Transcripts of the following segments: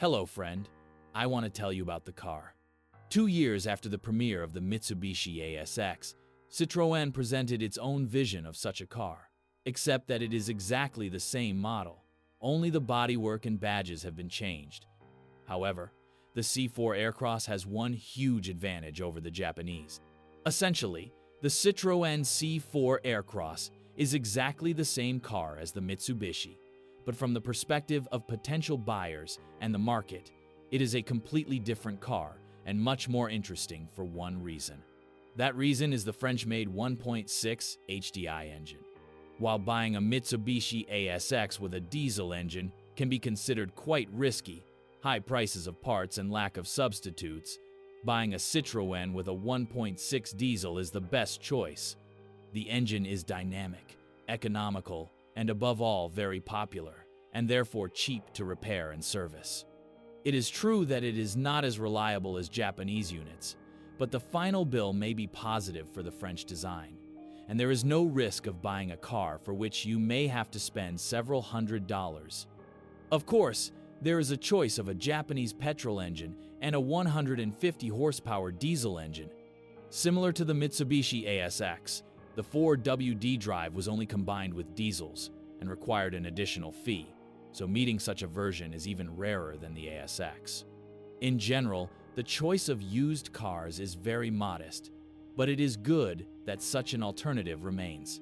Hello, friend. I want to tell you about the car. 2 years after the premiere of the Mitsubishi ASX, Citroën presented its own vision of such a car, except that it is exactly the same model. Only the bodywork and badges have been changed. However, the C4 Aircross has one huge advantage over the Japanese. Essentially, the Citroën C4 Aircross is exactly the same car as the Mitsubishi, but from the perspective of potential buyers and the market, it is a completely different car and much more interesting for one reason. That reason is the French-made 1.6 HDI engine. While buying a Mitsubishi ASX with a diesel engine can be considered quite risky, high prices of parts and lack of substitutes, buying a Citroën with a 1.6 diesel is the best choice. The engine is dynamic, economical, and above all very popular, and therefore cheap to repair and service. It is true that it is not as reliable as Japanese units, but the final bill may be positive for the French design, and there is no risk of buying a car for which you may have to spend several $100s. Of course, there is a choice of a Japanese petrol engine and a 150 horsepower diesel engine. Similar to the Mitsubishi ASX, the 4WD drive was only combined with diesels and required an additional fee, so meeting such a version is even rarer than the ASX. In general, the choice of used cars is very modest, but it is good that such an alternative remains.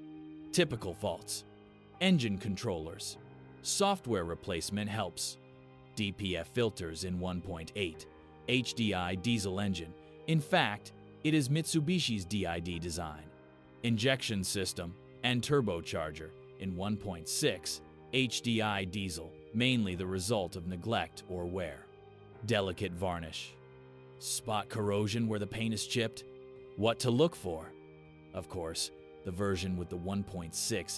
Typical faults: engine controllers, software replacement helps, DPF filters in 1.8 HDI diesel engine. In fact, it is Mitsubishi's DID design. Injection system and turbocharger in 1.6 HDI diesel, mainly the result of neglect or wear. Delicate varnish. Spot corrosion where the paint is chipped. What to look for? Of course, the version with the 1.6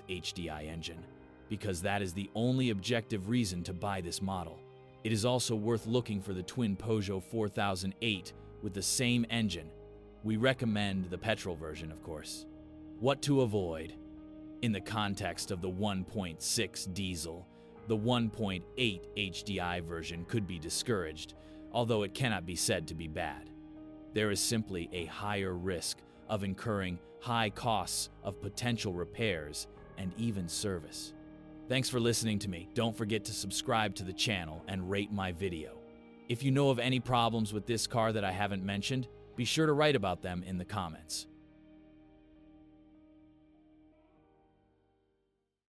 HDI engine, because that is the only objective reason to buy this model. It is also worth looking for the twin Peugeot 4008 with the same engine. We recommend the petrol version, of course. What to avoid? In the context of the 1.6 diesel, the 1.8 HDI version could be discouraged, although it cannot be said to be bad. There is simply a higher risk of incurring high costs of potential repairs and even service. Thanks for listening to me. Don't forget to subscribe to the channel and rate my video. If you know of any problems with this car that I haven't mentioned, be sure to write about them in the comments.